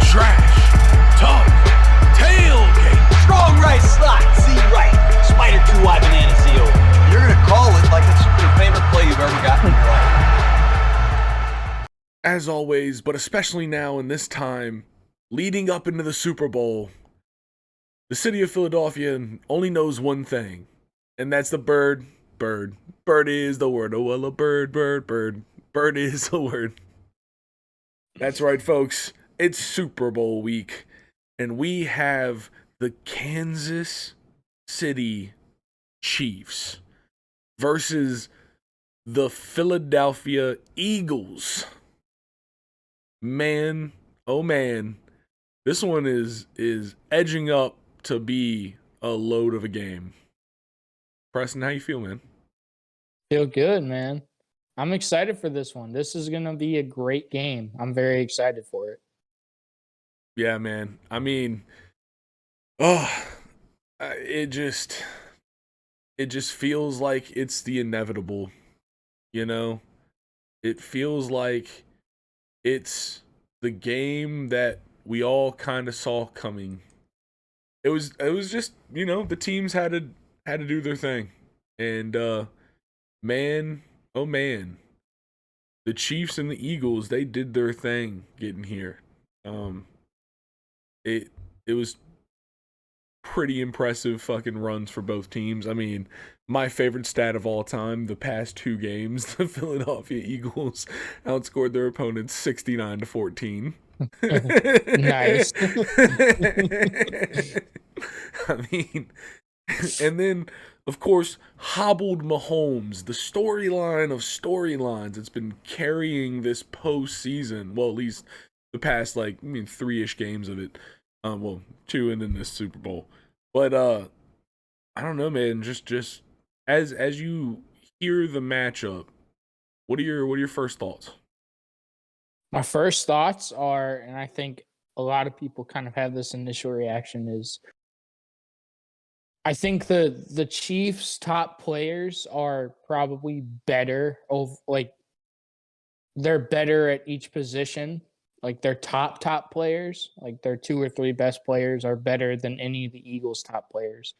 trash, talk, tailgate. Strong right slot, Z right. Spider 2Y banana seal. You're going to call it like it's your favorite play you've ever gotten in your life. As always, but especially now in this time, leading up into the Super Bowl, the city of Philadelphia only knows one thing, and that's the bird. Bird. Bird is the word. Oh, well, a bird, bird, bird. Bird is the word. That's right, folks. It's Super Bowl week, and we have the Kansas City Chiefs versus the Philadelphia Eagles. Man, oh man, this one is edging up to be a load of a game. Preston, how you feel, man? Feel good, man. I'm excited for this one. This is going to be a great game. I'm very excited for it. Yeah, man. I mean, it just feels like it's the inevitable, you know? It feels like it's the game that we all kind of saw coming. It was just, you know, the teams had to do their thing. And man, oh man. The Chiefs and the Eagles, they did their thing getting here. It was pretty impressive fucking runs for both teams. I mean, my favorite stat of all time, the past two games, the Philadelphia Eagles outscored their opponents 69-14. Nice. I mean, and then, of course, hobbled Mahomes, the storyline of storylines. It's been carrying this postseason. Well, at least the past, 3-ish games of it. Well, 2 and then this Super Bowl. But I don't know, man. Just as you hear the matchup, what are your first thoughts? My first thoughts are, and I think a lot of people kind of have this initial reaction, is I think the Chiefs' top players are probably better. They're better at each position. Like their top players, like their 2 or 3 best players are better than any of the Eagles' top players.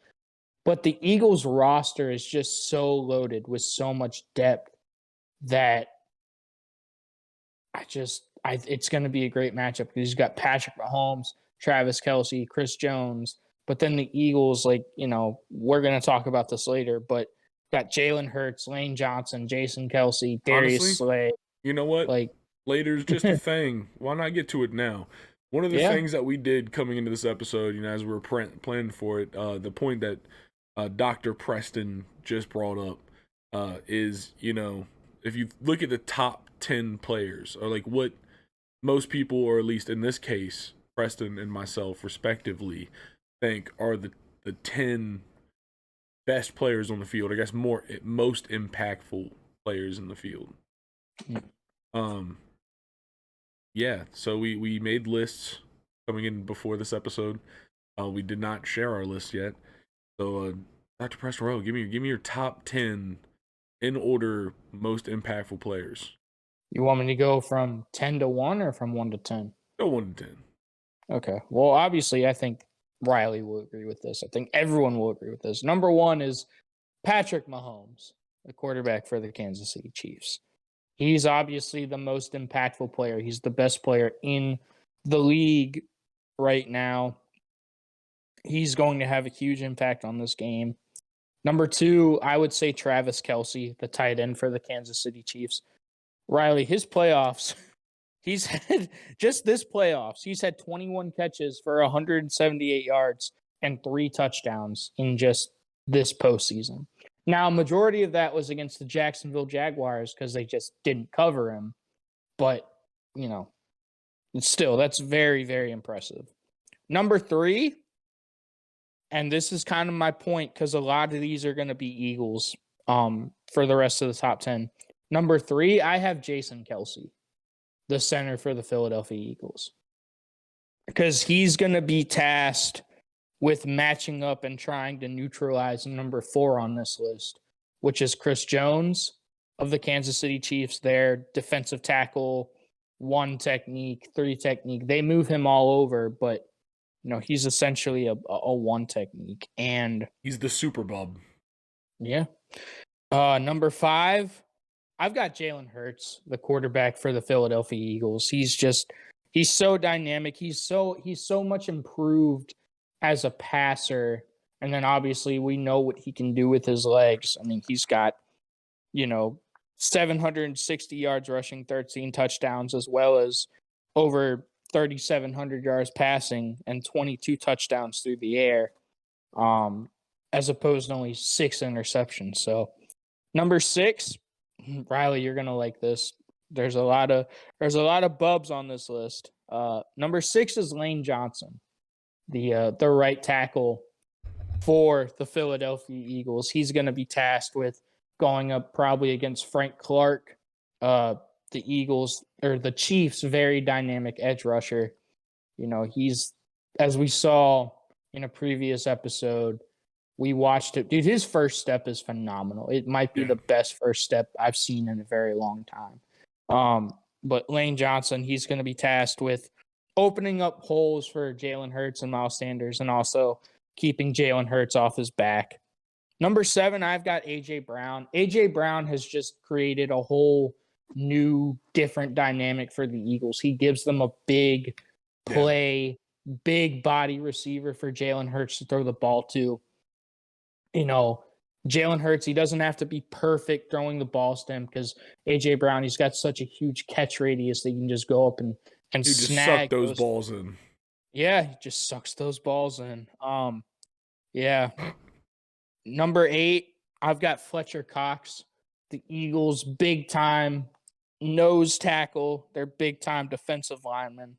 But the Eagles' roster is just so loaded with so much depth that it's going to be a great matchup because you've got Patrick Mahomes, Travis Kelce, Chris Jones. But then the Eagles, we're going to talk about this later, but got Jalen Hurts, Lane Johnson, Jason Kelce, Darius Slay. You know what? Later's just a thing. Why not get to it now? One of the things that we did coming into this episode, as we were planning for it, the point that Dr. Preston just brought up is, if you look at the top 10 players, or what most people, or at least in this case, Preston and myself respectively, think are the 10 best players on the field. I guess most impactful players in the field. Yeah, so we made lists coming in before this episode. We did not share our list yet. So Dr. Preston Rowe, give me your top 10 in order most impactful players. You want me to go from 10 to 1 or from 1 to 10? Go 1 to 10. Okay. Well, obviously, I think Riley will agree with this. I think everyone will agree with this. Number 1 is Patrick Mahomes, the quarterback for the Kansas City Chiefs. He's obviously the most impactful player. He's the best player in the league right now. He's going to have a huge impact on this game. Number 2, I would say Travis Kelce, the tight end for the Kansas City Chiefs. Riley, his playoffs, he's had this playoffs, he's had 21 catches for 178 yards and 3 touchdowns in just this postseason. Now, a majority of that was against the Jacksonville Jaguars because they just didn't cover him. But, still, that's very, very impressive. Number 3, and this is kind of my point because a lot of these are going to be Eagles for the rest of the top 10. Number 3, I have Jason Kelce, the center for the Philadelphia Eagles. Because he's going to be tasked with matching up and trying to neutralize number 4 on this list, which is Chris Jones of the Kansas City Chiefs, their defensive tackle, 1 technique, 3 technique. They move him all over, but he's essentially a 1 technique. And He's the super bub. yeah. Number 5, I've got Jalen Hurts, the quarterback for the Philadelphia Eagles. He's so dynamic. He's so much improved as a passer. And then obviously we know what he can do with his legs. I mean, he's got, 760 yards rushing, 13 touchdowns, as well as over 3,700 yards passing and 22 touchdowns through the air, as opposed to only 6 interceptions. So number 6, Riley, you're gonna like this. There's a lot of bubs on this list. Number 6 is Lane Johnson, the right tackle for the Philadelphia Eagles. He's going to be tasked with going up probably against Frank Clark, the Eagles or the Chiefs' very dynamic edge rusher. He's, as we saw in a previous episode, we watched it. Dude, his first step is phenomenal. It might be the best first step I've seen in a very long time. But Lane Johnson, he's going to be tasked with opening up holes for Jalen Hurts and Miles Sanders, and also keeping Jalen Hurts off his back. Number 7, I've got A.J. Brown. A.J. Brown has just created a whole new, different dynamic for the Eagles. He gives them a big play, big body receiver for Jalen Hurts to throw the ball to. Jalen Hurts, he doesn't have to be perfect throwing the ball stem, because A.J. Brown, he's got such a huge catch radius that he can just go up and He just snag suck those balls in. Yeah, he just sucks those balls in. Yeah. Number 8, I've got Fletcher Cox, the Eagles' big time nose tackle, their big time defensive lineman.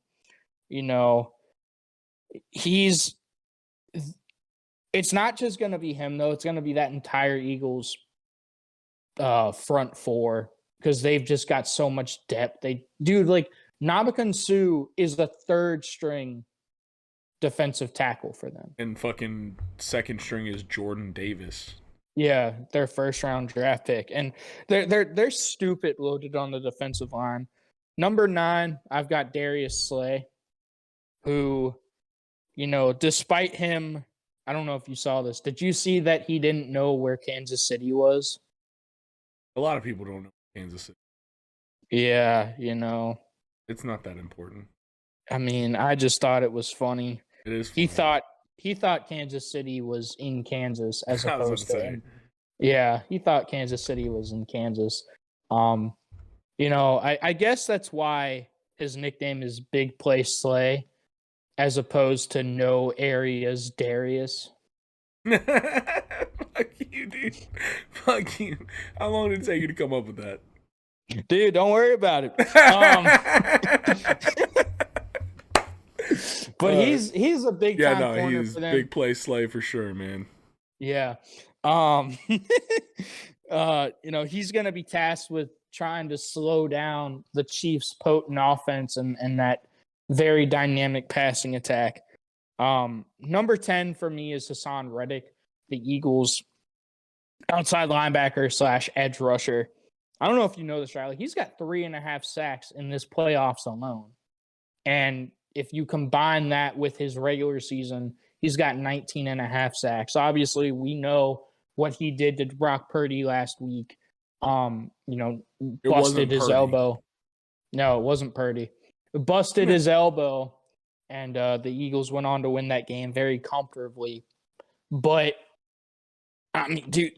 It's not just going to be him, though. It's going to be that entire Eagles front 4, because they've just got so much depth. Ndamukong Suh is the 3rd string defensive tackle for them. And fucking 2nd string is Jordan Davis. Yeah, their 1st round draft pick. And they're stupid loaded on the defensive line. Number 9, I've got Darius Slay, who, despite him, I don't know if you saw this. Did you see that he didn't know where Kansas City was? A lot of people don't know Kansas City. Yeah, It's not that important. I mean, I just thought it was funny. It is funny. He thought Kansas City was in Kansas as I was opposed gonna to say. Yeah, he thought Kansas City was in Kansas. I guess that's why his nickname is Big Play Slay, as opposed to No Areas Darius. Fuck you, dude. Fuck you. How long did it take you to come up with that? Dude, don't worry about it. But he's a big time corner he's for them. Big Play Slay for sure, man. Yeah. He's going to be tasked with trying to slow down the Chiefs' potent offense and that very dynamic passing attack. Number 10 for me is Hassan Reddick, the Eagles' outside linebacker / edge rusher. I don't know if you know this, Riley. He's got 3.5 sacks in this playoffs alone. And if you combine that with his regular season, he's got 19.5 sacks. Obviously, we know what he did to Brock Purdy last week. Busted his elbow. No, it wasn't Purdy. Busted his elbow, and the Eagles went on to win that game very comfortably. But, I mean, dude,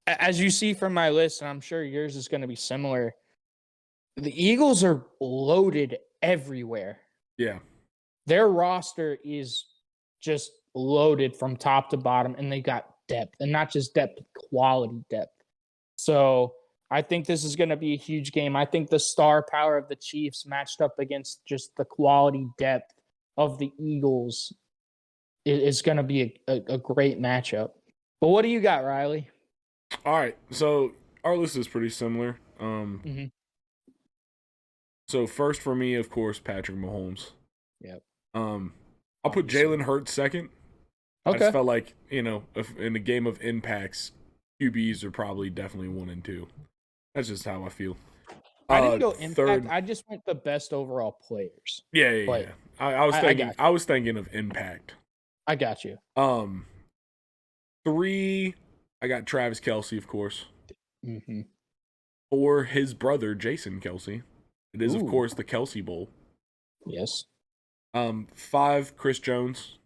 as you see from my list, and I'm sure yours is going to be similar, the Eagles are loaded everywhere. Yeah. Their roster is just loaded from top to bottom, and they got depth, and not just depth, quality depth. So I think this is going to be a huge game. I think the star power of the Chiefs matched up against just the quality depth of the Eagles is going to be a great matchup. But what do you got, Riley? All right. So our list is pretty similar. So first for me, of course, Patrick Mahomes. Yep. I'll put Jalen Hurts second. Okay. I just felt like, if in the game of impacts, QBs are probably definitely 1 and 2. That's just how I feel. I didn't go impact. Third. I just went the best overall players. Yeah. But I was I thinking. got I was thinking of impact. I got you. 3, I got Travis Kelce, of course. Mm-hmm. 4, his brother Jason Kelce. It is, of Ooh. course, the Kelce Bowl. Yes. 5, Chris Jones.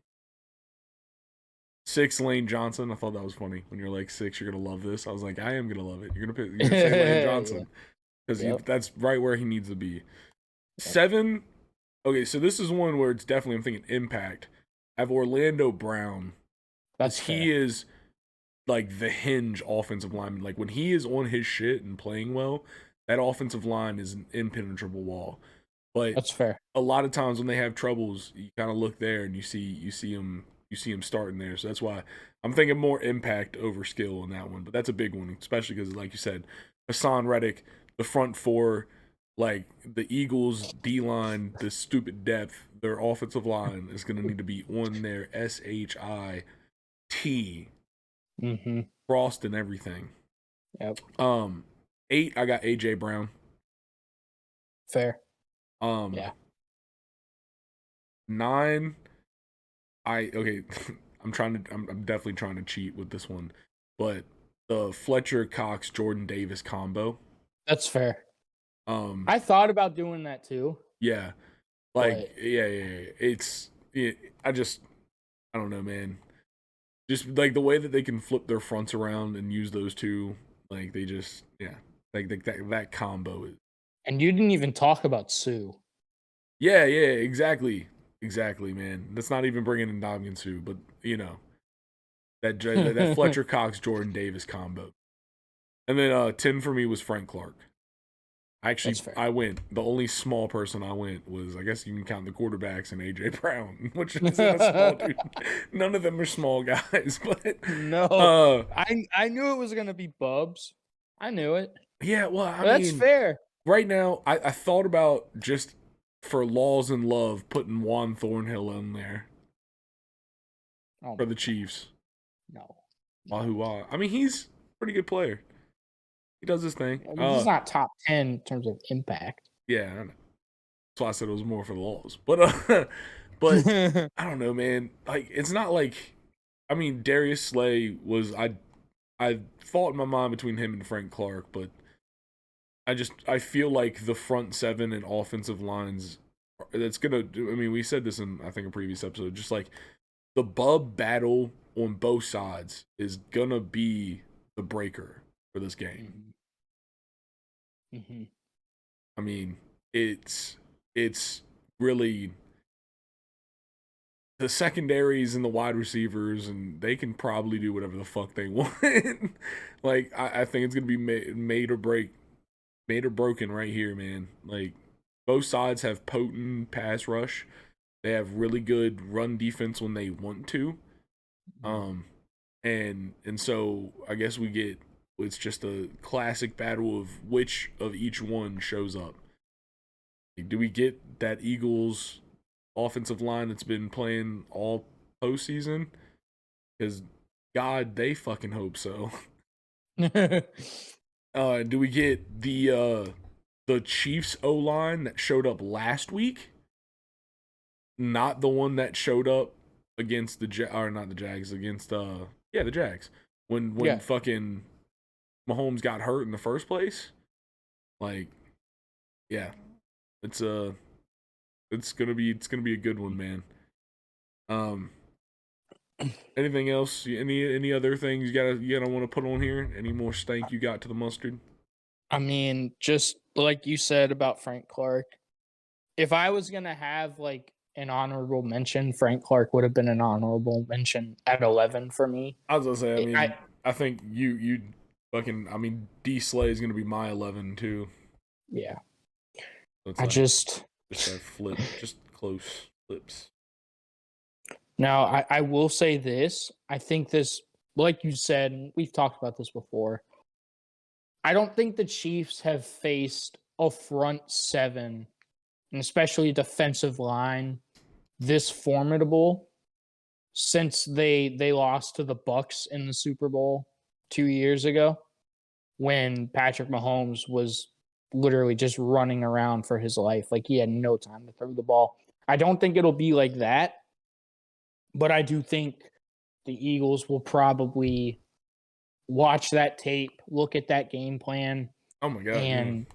6, Lane Johnson. I thought that was funny. When you're like 6, you're gonna love this. I was like, I am gonna love it. You're gonna say Lane Johnson because that's right where he needs to be. 7. Okay, so this is one where it's definitely, I'm thinking impact. I have Orlando Brown. That's he is like the hinge offensive lineman. Like when he is on his shit and playing well, that offensive line is an impenetrable wall. But that's fair. A lot of times when they have troubles, you kind of look there and you see him starting there. So that's why I'm thinking more impact over skill on that one. But that's a big one, especially because, like you said, Hassan Reddick, the front 4. Like the Eagles' D-line, the stupid depth, their offensive line is going to need to be on their SHIT, frost and everything. Yep. 8, I got AJ Brown. Fair. Yeah. 9, I'm definitely trying to cheat with this one, but the Fletcher Cox Jordan Davis combo. That's fair. I thought about doing that too. Yeah. Like, yeah. I don't know, man. Just like the way that they can flip their fronts around and use those two, like they just, like that combo is. And you didn't even talk about Sue. Yeah, exactly, man. That's not even bringing in Dominican Sue, but that Fletcher Cox Jordan Davis combo. And then 10 for me was Frank Clark. Actually, I went. The only small person I went was, I guess you can count the quarterbacks and AJ Brown, which is a small dude. None of them are small guys, but no. I knew it was gonna be Bubs. I knew it. Yeah, well, I mean, that's fair. Right now, I thought about just for laws and love putting Juan Thornhill in there for the Chiefs. No. Wahoo. I mean, he's a pretty good player. He does his thing. He's not top 10 in terms of impact. Yeah, I know. That's why I said it was more for the laws. But I don't know, man. Like, it's not like, I mean, Darius Slay was, I fought in my mind between him and Frank Clark, but I feel like the front 7 and offensive lines, that's gonna do. I mean, we said this in, I think, a previous episode, just like the Bub battle on both sides is gonna be the breaker for this game. I mean, it's really the secondaries and the wide receivers, and they can probably do whatever the fuck they want. Like, I think it's gonna be made or broken right here, man. Like, both sides have potent pass rush. They have really good run defense when they want to. And so I guess it's just a classic battle of which of each one shows up. Like, do we get that Eagles offensive line that's been playing all postseason? Because God, they fucking hope so. Do we get the Chiefs O-line that showed up last week? Not the one that showed up against the Jags, against the Jags. When fucking Mahomes got hurt in the first place. Like, yeah. It's gonna be a good one, man. Anything else? Any other things you gotta want to put on here? Any more stank you got to the mustard? I mean, just like you said about Frank Clark, if I was gonna have like an honorable mention, Frank Clark would have been an honorable mention at 11 for me. I was gonna say, I mean, I think you fucking, I mean, D Slay is gonna be my 11 too. Yeah. So just close flips. Now, I will say this. I think this, like you said, and we've talked about this before, I don't think the Chiefs have faced a front 7, and especially defensive line, this formidable since they lost to the Bucs in the Super Bowl 2 years ago, when Patrick Mahomes was literally just running around for his life. Like he had no time to throw the ball. I don't think it'll be like that, but I do think the Eagles will probably watch that tape, look at that game plan, Oh my God. and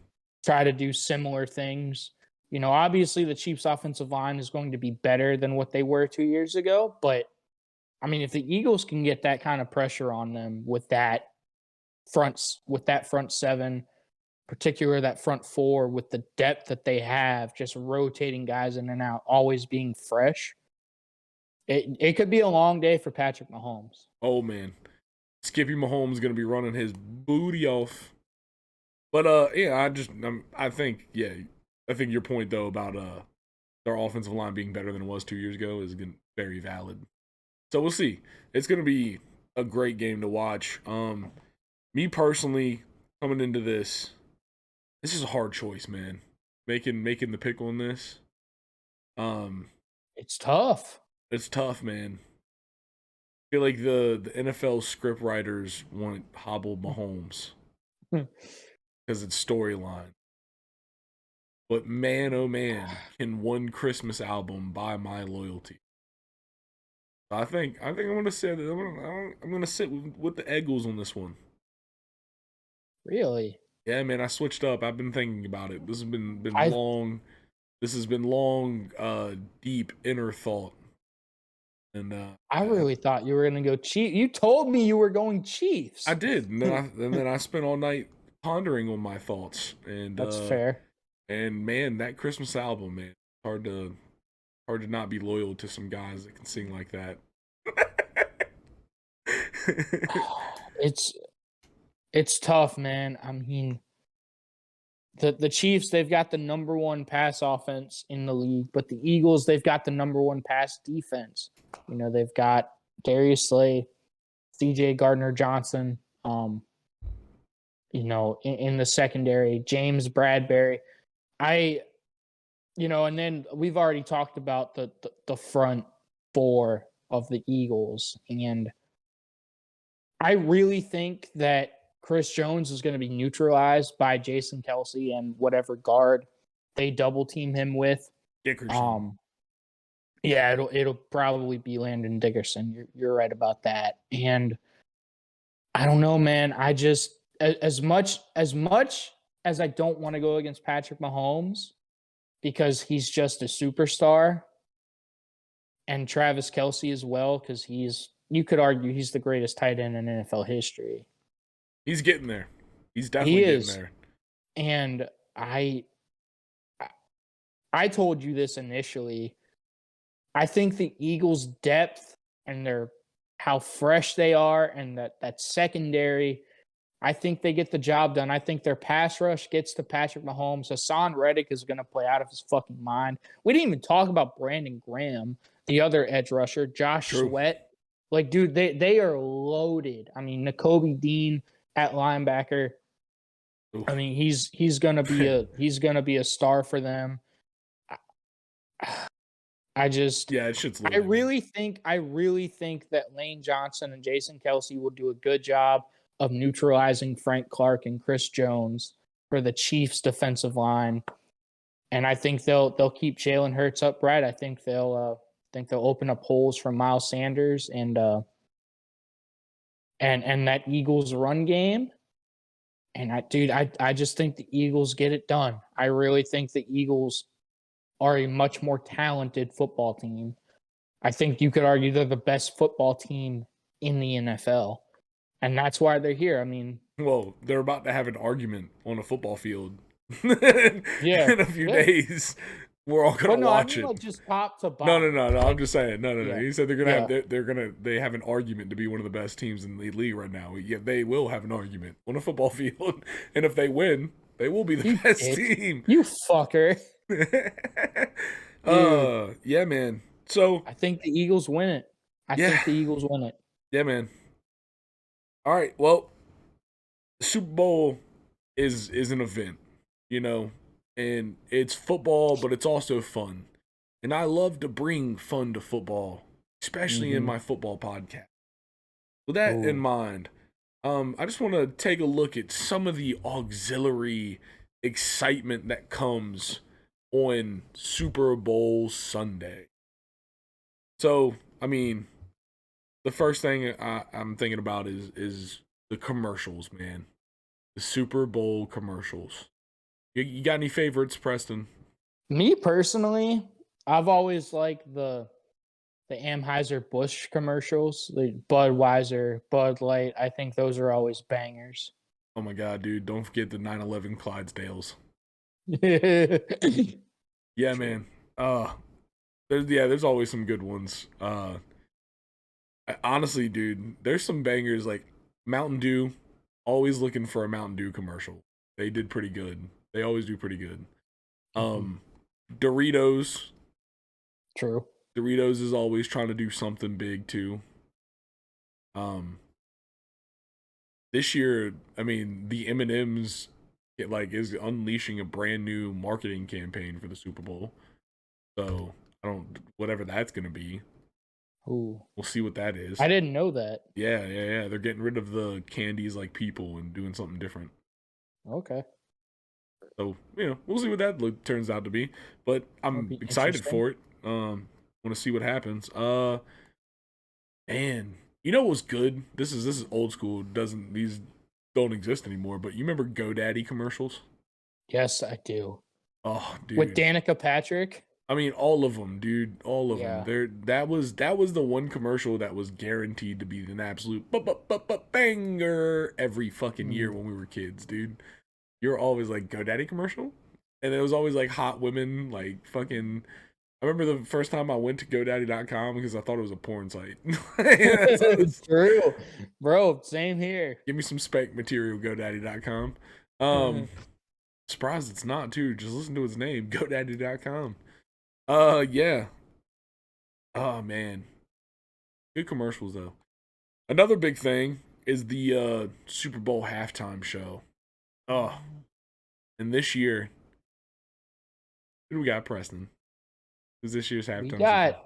try to do similar things. You know, obviously the Chiefs' offensive line is going to be better than what they were 2 years ago, but I mean, if the Eagles can get that kind of pressure on them with that front seven, particularly that front four, with the depth that they have, just rotating guys in and out, always being fresh, it could be a long day for Patrick Mahomes. Oh man, Skippy Mahomes gonna be running his booty off. But yeah, I think your point though about their offensive line being better than it was 2 years ago is very valid. So we'll see. It's gonna be a great game to watch. Me personally, coming into this is a hard choice, man. Making the pick on this. It's tough. It's tough, man. I feel like the NFL script writers want hobble Mahomes because it's storyline. But man, oh man, can one Christmas album buy my loyalty? I think I'm gonna say that I'm gonna sit with the Eagles on this one. Really? Yeah, man, I switched up. I've been thinking about it. This has been I've- long. This has been long, deep inner thought. And I really thought you were going to go Chiefs. You told me you were going Chiefs. I did, and then I spent all night pondering on my thoughts. And That's fair. And man, that Christmas album, man, hard to not be loyal to some guys that can sing like that. It's tough, man. I mean, the Chiefs, they've got the number one pass offense in the league, but the Eagles, they've got the number one pass defense. You know, they've got Darius Slay, CJ Gardner-Johnson, you know, in the secondary, James Bradbury. And then we've already talked about the front four of the Eagles, and I really think that Chris Jones is going to be neutralized by Jason Kelsey and whatever guard they double team him with. Dickerson. Yeah, it'll probably be Landon Dickerson. You're right about that. And I don't know, man. I just as much as I don't want to go against Patrick Mahomes because he's just a superstar, and Travis Kelsey as well, because you could argue he's the greatest tight end in NFL history. He's getting there. He's definitely getting there. And I told you this initially. I think the Eagles' depth and how fresh they are, and that secondary, I think they get the job done. I think their pass rush gets to Patrick Mahomes. Hassan Reddick is going to play out of his fucking mind. We didn't even talk about Brandon Graham, the other edge rusher, Josh Sweat. Like, dude, they are loaded. I mean, Nakobe Dean at linebacker. Oof. I mean, he's gonna be a star for them. I really think that Lane Johnson and Jason Kelsey will do a good job of neutralizing Frank Clark and Chris Jones for the Chiefs defensive line. And I think they'll keep Jalen Hurts upright. I think they'll open up holes for Miles Sanders and that Eagles run game. And I just think the Eagles get it done. I really think the Eagles are a much more talented football team. I think you could argue they're the best football team in the NFL. And that's why they're here. I mean, well, they're about to have an argument on a football field in a few days. We're all gonna watch it. Like just top to bottom. No. I'm just saying. No. Yeah. He said they're gonna they have an argument to be one of the best teams in the league right now. Yeah, they will have an argument on a football field, and if they win, they will be the best team. You fucker. Yeah, man. So I think the Eagles win it. Yeah, man. All right. Well, the Super Bowl is an event, you know. And it's football, but it's also fun. And I love to bring fun to football, especially in my football podcast. With that in mind, I just want to take a look at some of the auxiliary excitement that comes on Super Bowl Sunday. So, I mean, the first thing I'm thinking about is the commercials, man. The Super Bowl commercials. You got any favorites, Preston? Me personally, I've always liked the Anheuser-Busch commercials, the Budweiser, Bud Light. I think those are always bangers. Oh my god, dude! Don't forget the 9/11 Clydesdales. Yeah, True. man. There's always some good ones. Honestly, dude, there's some bangers like Mountain Dew. Always looking for a Mountain Dew commercial. They did pretty good. They always do pretty good. Doritos. True. Doritos is always trying to do something big too. This year, I mean, the M&Ms is unleashing a brand new marketing campaign for the Super Bowl. So whatever that's gonna be. Ooh. We'll see what that is. I didn't know that. Yeah. They're getting rid of the candies like people and doing something different. Okay. So, we'll see what that turns out to be. But I'm excited for it. Want to see what happens. Man, you know what was good? This is old school. These don't exist anymore, but you remember GoDaddy commercials? Yes, I do. Oh, dude. With Danica Patrick? I mean, all of them, dude. All of Yeah. them. That was the one commercial that was guaranteed to be an absolute banger every fucking year when we were kids, dude. You're always like GoDaddy commercial, and it was always like hot women, like fucking. I remember the first time I went to GoDaddy.com because I thought it was a porn site. It's true, bro. Same here. Give me some spec material, GoDaddy.com. Surprised it's not too. Just listen to its name, GoDaddy.com. Yeah. Oh man, good commercials though. Another big thing is the Super Bowl halftime show. Oh, and this year, who do we got, Preston? Who's this year's halftime?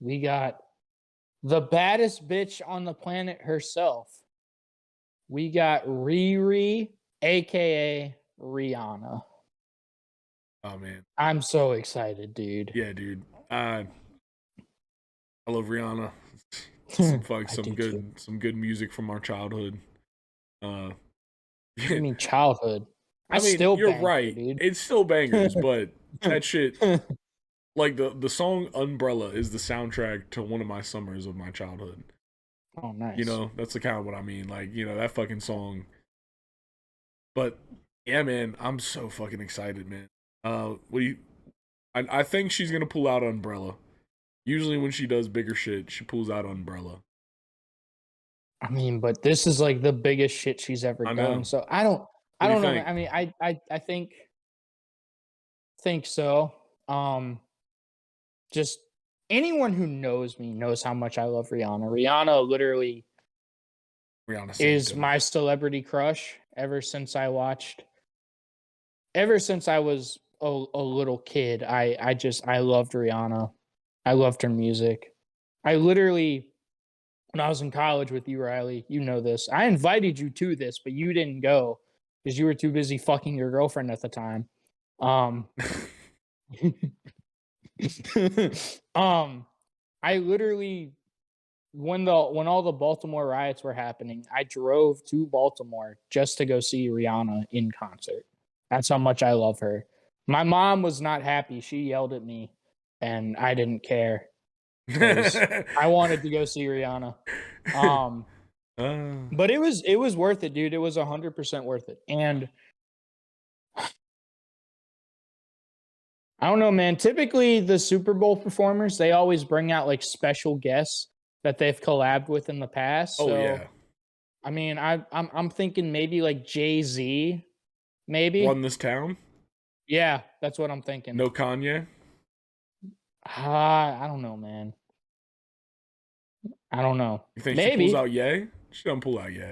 We got the baddest bitch on the planet herself. We got Riri, aka Rihanna. Oh man, I'm so excited, dude. Yeah, dude. I love Rihanna. Some good music from our childhood. I mean, childhood. You're right. Dude. It's still bangers, but that shit. Like the song "Umbrella" is the soundtrack to one of my summers of my childhood. Oh, nice. That's the kind of what I mean. Like, that fucking song. But yeah, man, I'm so fucking excited, man. I think she's gonna pull out Umbrella. Usually when she does bigger shit, she pulls out Umbrella. I mean, but this is like the biggest shit she's ever done. So I don't know. I mean, I think so. Just anyone who knows me knows how much I love Rihanna. Rihanna literally is my celebrity crush ever since I was a little kid. I loved Rihanna. I loved her music. I literally, when I was in college with you, Riley, you know this. I invited you to this, but you didn't go because you were too busy fucking your girlfriend at the time. I literally, when all the Baltimore riots were happening, I drove to Baltimore just to go see Rihanna in concert. That's how much I love her. My mom was not happy. She yelled at me, and I didn't care. I wanted to go see Rihanna. But it was worth it, dude. It was 100% worth it. And I don't know, man. Typically, the Super Bowl performers, they always bring out like special guests that they've collabed with in the past. Oh, yeah. I mean, I'm thinking maybe like Jay-Z, maybe. Run This Town? Yeah, that's what I'm thinking. No Kanye? I don't know, man. I don't know. You think maybe. She pulls out Ye? She doesn't pull out Ye.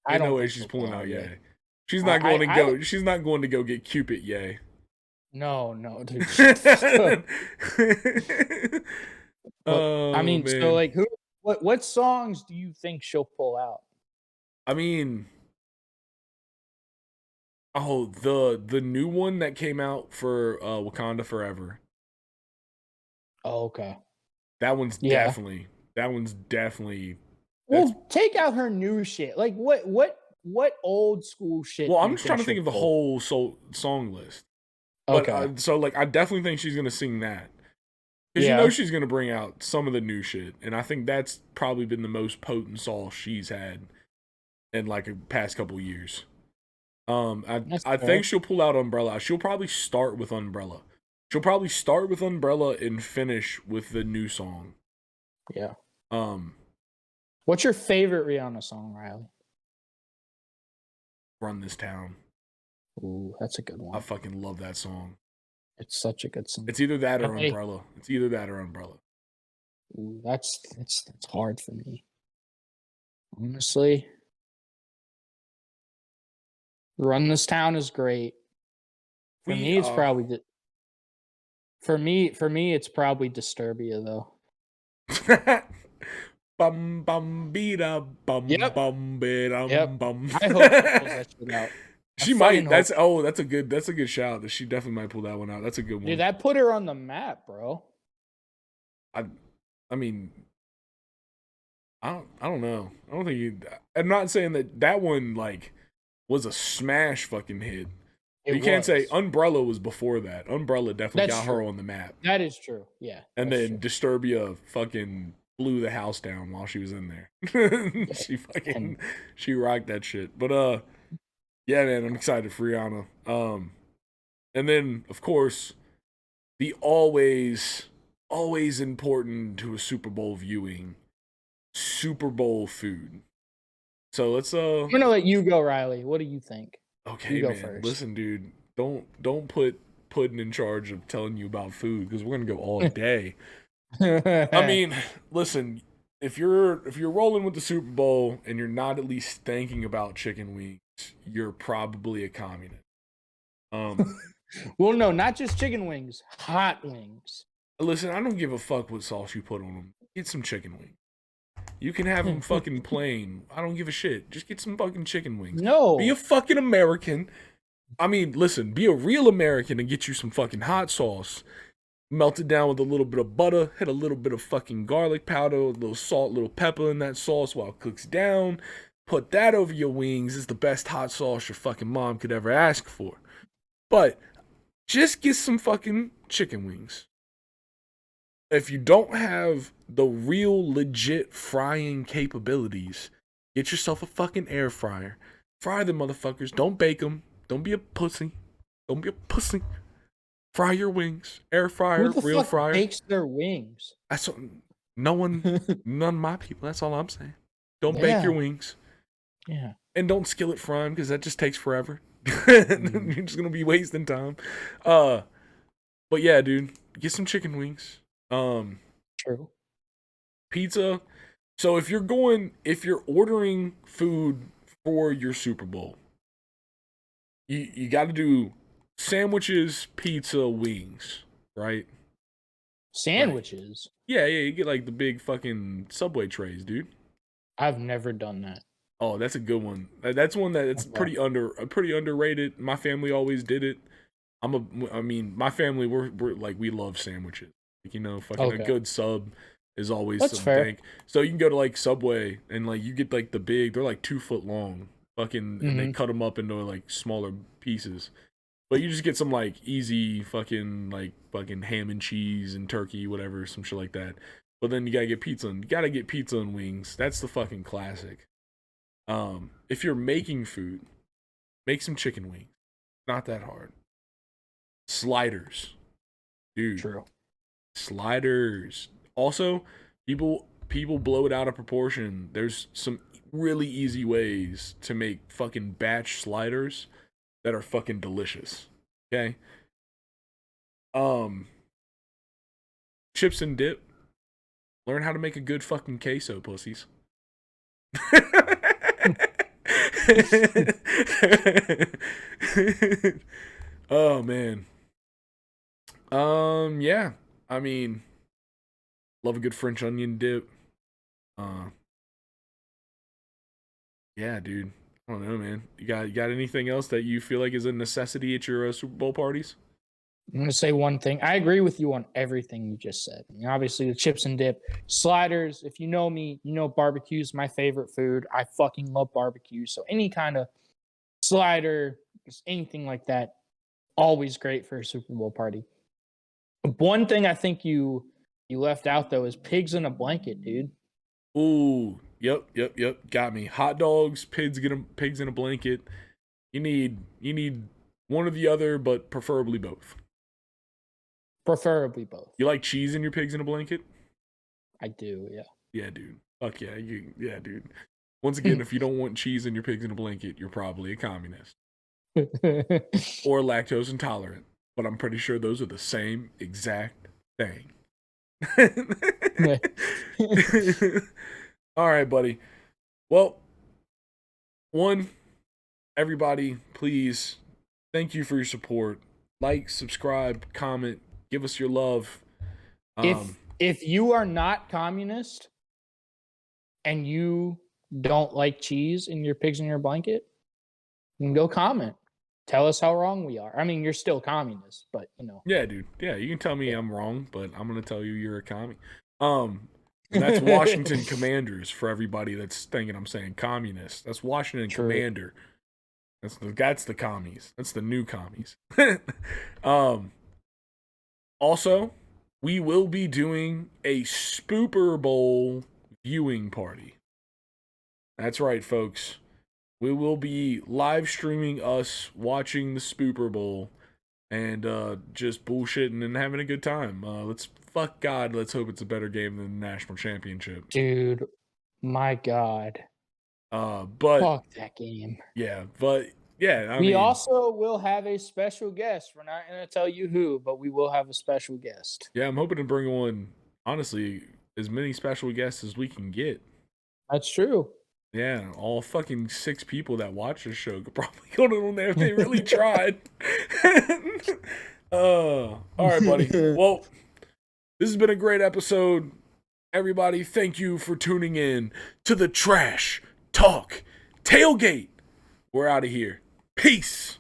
I don't no way she's pulling out Ye. She's not going to go. She's not going to go get Cupid Ye. No, dude. Oh, I mean, man. so like, what songs do you think she'll pull out? I mean, Oh, the new one that came out for Wakanda Forever. Oh, okay. That one's Yeah. definitely. That one's definitely. That's Well, take out her new shit. Like what old school shit well. do I'm you just think trying to she'll think of the pull? whole song list. But Okay. so like, I definitely think she's gonna sing that because Yeah. she's gonna bring out some of the new shit, and I think that's probably been the most potent sauce she's had in like a past couple years. That's I think fair. she'll pull out Umbrella. She'll probably start with Umbrella. She'll probably start with Umbrella and finish with the new song. Yeah. Um, What's your favorite Rihanna song, Riley? Run This Town. Ooh, that's a good I one. fucking love that song. It's such a good song. It's either that or Hey. Umbrella. It's either that or Umbrella. Ooh, that's hard for me. Honestly. Run This Town is great. For We me, it's probably for me, it's probably Disturbia though. bum bum bida bum Yep. bum bidum Yep. bum. I hope she pulls that shit out. She might. That's a good shout. She definitely might pull that one out. That's a good one. Dude, that put her on the map, bro. I mean, I don't know. I don't think you. I'm not saying that one like was a smash fucking hit. You can't say Umbrella was before that. Umbrella definitely got her on the map. That is true. Yeah. And then Disturbia fucking blew the house down while she was in there. She rocked that shit. But yeah, man, I'm excited for Rihanna. And then of course, the always important to a Super Bowl viewing, Super Bowl food. So let's I'm gonna let you go, Riley. What do you think? Okay, You go man. first. Listen, dude. Don't put Puddin in charge of telling you about food because we're gonna go all day. I mean, listen. If you're rolling with the Super Bowl and you're not at least thinking about chicken wings, you're probably a communist. Well, no, not just chicken wings, hot wings. Listen, I don't give a fuck what sauce you put on them. Get some chicken wings. You can have them fucking plain. I don't give a shit. Just get some fucking chicken wings. No. Be a fucking American. I mean, listen, be a real American and get you some fucking hot sauce. Melt it down with a little bit of butter. Hit a little bit of fucking garlic powder, a little salt, a little pepper in that sauce while it cooks down. Put that over your wings. It's the best hot sauce your fucking mom could ever ask for. But just get some fucking chicken wings. If you don't have the real legit frying capabilities, get yourself a fucking air fryer. Fry the motherfuckers. Don't bake them. Don't be a pussy. Don't be a pussy. Fry your wings. Air fryer, Who the real fuck fryer. bakes their wings? That's none of my people. That's all I'm saying. Don't bake your wings. Yeah. And don't skillet fry them because that just takes forever. You're just gonna be wasting time. But yeah, dude, get some chicken wings. True. Pizza. So if you're ordering food for your Super Bowl, you got to do sandwiches, pizza, wings, right? Sandwiches. Right. Yeah, you get like the big fucking Subway trays, dude. I've never done that. Oh, that's a good one. That's one that it's pretty underrated. My family always did it. My family we're like we love sandwiches. Like, fucking a good sub is always something. So you can go to like Subway and like you get like the big. They're like 2 foot long. Fucking and they cut them up into like smaller pieces. But you just get some like easy fucking ham and cheese and turkey, whatever, some shit like that. But then you gotta get pizza and wings. That's the fucking classic. If you're making food, make some chicken wings. Not that hard. Sliders. Dude. True. Sliders. Also, people blow it out of proportion. There's some really easy ways to make fucking batch sliders that are fucking delicious. Okay? Chips and dip. Learn how to make a good fucking queso, pussies. Oh man. Yeah. I mean, love a good French onion dip. Yeah, dude. I don't know, man. You got anything else that you feel like is a necessity at your Super Bowl parties? I'm going to say one thing. I agree with you on everything you just said. I mean, obviously, the chips and dip, sliders. If you know me, you know barbecue is my favorite food. I fucking love barbecue. So any kind of slider, just anything like that, always great for a Super Bowl party. One thing I think you left out though is pigs in a blanket, dude. Ooh, yep. Got me. Hot dogs, pigs in a blanket. You need one or the other, but preferably both. Preferably both. You like cheese in your pigs in a blanket? I do, yeah. Yeah, dude. Fuck yeah, yeah, dude. Once again, if you don't want cheese in your pigs in a blanket, you're probably a communist or lactose intolerant. But I'm pretty sure those are the same exact thing. All right, buddy. Well, everybody, please, thank you for your support. Like, subscribe, comment, give us your love. If you are not communist and you don't like cheese in your pigs in your blanket, you can go comment. Tell us how wrong we are. I mean, you're still communist, but you know. Yeah, dude. Yeah, you can tell me I'm wrong, but I'm gonna tell you you're a commie. And that's Washington Commanders for everybody that's thinking I'm saying communist. That's Washington True. Commander. That's the commies. That's the new commies. Also, we will be doing a Spuper Bowl viewing party. That's right, folks. We will be live streaming us watching the Spuper Bowl and just bullshitting and having a good time. Let's hope it's a better game than the national championship. Dude, my God. But fuck that game. Yeah, but yeah, we also will have a special guest. We're not going to tell you who, but we will have a special guest. Yeah, I'm hoping to bring on, honestly, as many special guests as we can get. That's true. Yeah, all fucking 6 people that watch this show could probably go on there if they really tried. All right, buddy. Well, this has been a great episode. Everybody, thank you for tuning in to the Trash Talk Tailgate. We're out of here. Peace.